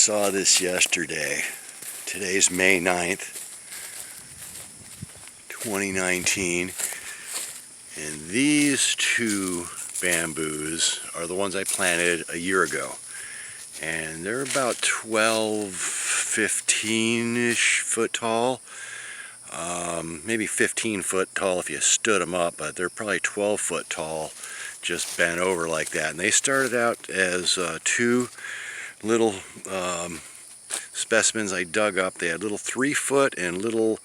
saw this yesterday. Today's May 9th, 2019, and these two bamboos are the ones I planted a year ago, and they're about 12, 15-ish foot tall, maybe 15 foot tall if you stood them up, but they're probably 12 foot tall, just bent over like that. And they started out as two little specimens I dug up. They had little 3 foot and little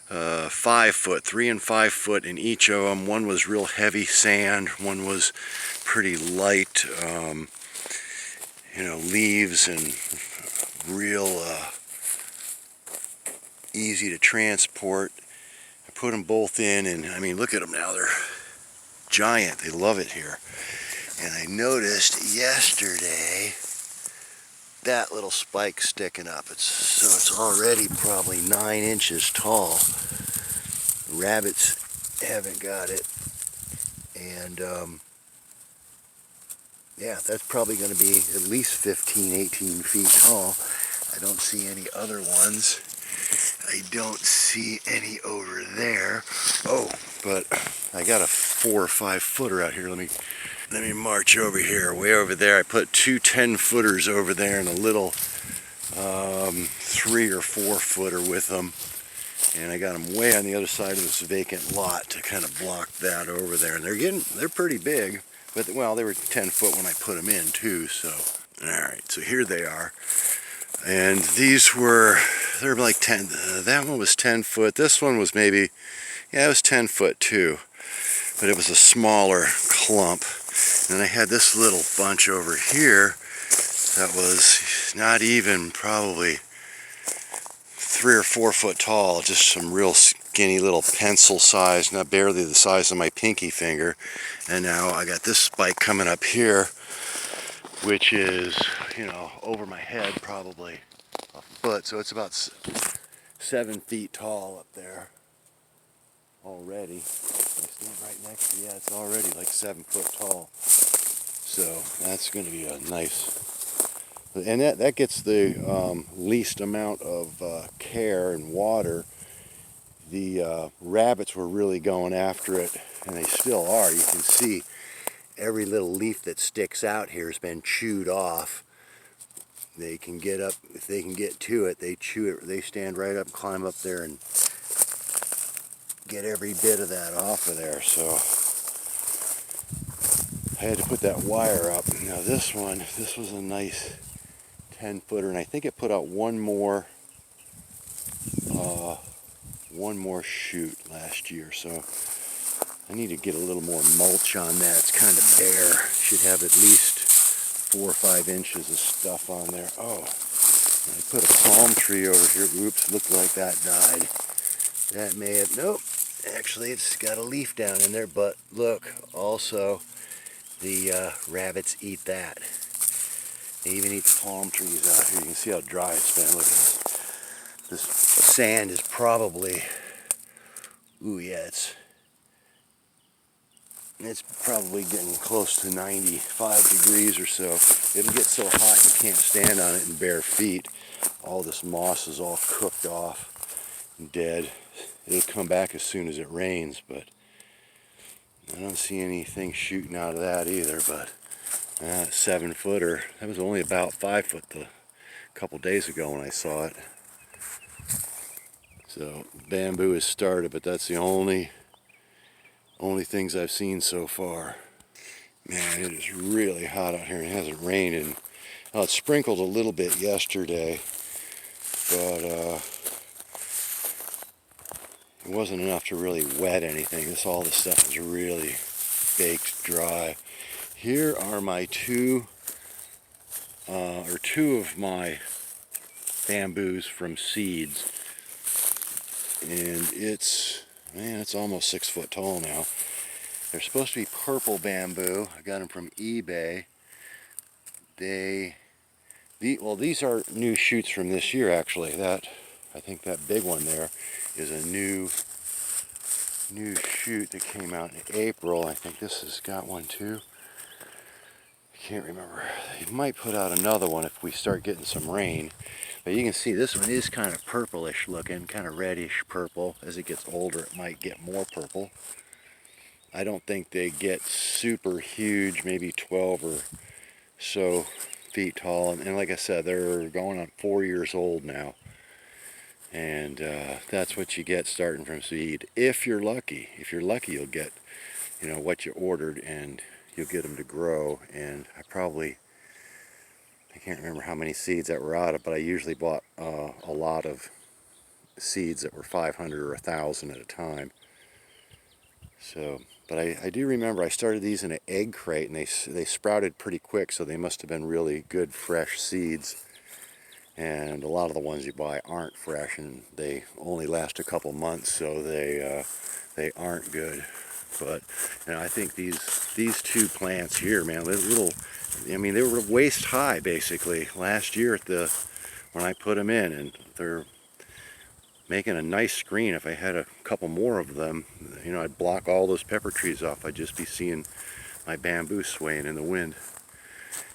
5 foot, 3 and 5 foot in each of them. One was real heavy sand, one was pretty light, leaves and real easy to transport. I put them both in, and I mean, look at them now, they're giant. They love it here. And I noticed yesterday that little spike sticking up. It's already probably 9 inches tall. Rabbits haven't got it, and yeah, that's probably going to be at least 15, 18 feet tall. I don't see any other ones. I don't see any over there. Oh, but I got a 4 or 5 footer out here. Let me march over here. Way over there, I put two 10-footers over there and a little 3 or 4 footer with them. And I got them way on the other side of this vacant lot to kind of block that over there. And they're pretty big, but well, they were 10 foot when I put them in too. So, all right, so here they are. And they're like 10. That one was 10 foot. This one was maybe, yeah, it was 10 foot too, but it was a smaller clump. And I had this little bunch over here that was not even probably 3 or 4 foot tall, just some real skinny little pencil size, not barely the size of my pinky finger. And now I got this spike coming up here, which is, over my head probably a foot, so it's about 7 feet tall up there already. I stand right next to, yeah, it's already like 7 foot tall. So that's going to be a nice, and that gets the least amount of care and water. The rabbits were really going after it, and they still are. You can see every little leaf that sticks out here has been chewed off. They can get up, if they can get to it, they chew it. They stand right up, climb up there, and get every bit of that off of there. So I had to put that wire up. Now this was a nice 10-footer, and I think it put out one more shoot last year. So I need to get a little more mulch on that. It's kind of bare. Should have at least 4 or 5 inches of stuff on there. Oh, I put a palm tree over here. Oops, looked like that died. That may have, nope. Actually, it's got a leaf down in there, but look, also the rabbits eat that. They even eat the palm trees out here. You can see how dry it's been. Look at this. This sand is probably, ooh yeah, it's probably getting close to 95 degrees or so. It'll get so hot you can't stand on it in bare feet. All this moss is all cooked off and dead. It'll come back as soon as it rains, but I don't see anything shooting out of that either. But 7-footer, that was only about 5 foot a couple days ago when I saw it. So bamboo has started, but that's the only things I've seen so far. Man, it is really hot out here. It hasn't rained, and it sprinkled a little bit yesterday, but it wasn't enough to really wet anything. All this stuff is really baked dry. Here are my two of my bamboos from seeds, and it's almost 6 foot tall now. They're supposed to be purple bamboo. I got them from eBay. These are new shoots from this year, actually. I think that big one there is a new shoot that came out in April. I think this has got one too. can't remember. He might put out another one if we start getting some rain. But you can see this one is kind of purplish looking, kind of reddish purple. As it gets older, it might get more purple. I don't think they get super huge, maybe 12 or so feet tall. And like I said, they're going on 4 years old now. And that's what you get starting from seed. If you're lucky. If you're lucky, you'll get, you know, what you ordered, and you'll get them to grow. And I can't remember how many seeds that were out of, but I usually bought a lot of seeds that were 500 or 1,000 at a time. So, but I do remember I started these in an egg crate, and they sprouted pretty quick, so they must have been really good fresh seeds. And a lot of the ones you buy aren't fresh, and they only last a couple months, so they aren't good. But you know, I think these two plants here, man, little, I mean, they were waist high basically last year when I put them in, and they're making a nice screen. If I had a couple more of them, you know, I'd block all those pepper trees off. I'd just be seeing my bamboo swaying in the wind.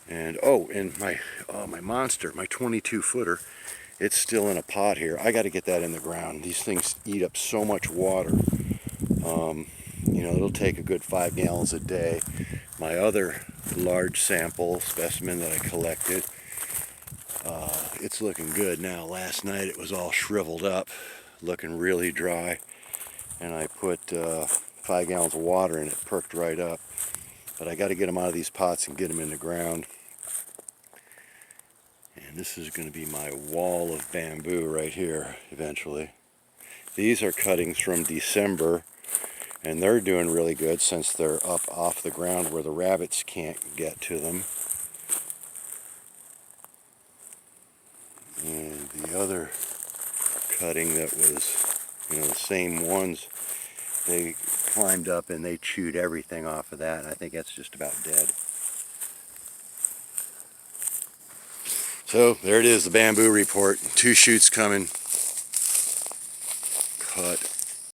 And oh, and my monster, my 22-footer, it's still in a pot here. I got to get that in the ground. These things eat up so much water. You know, it'll take a good 5 gallons a day. My other large sample specimen that I collected, it's looking good now. Last night it was all shriveled up, looking really dry, and I put 5 gallons of water in it, perked right up. But I got to get them out of these pots and get them in the ground. And this is going to be my wall of bamboo right here eventually. These are cuttings from December, and they're doing really good since they're up off the ground where the rabbits can't get to them. And the other cutting that was, you know, the same ones, they climbed up and they chewed everything off of that, and I think that's just about dead. So there it is, the bamboo report. 2 shoots coming. Cut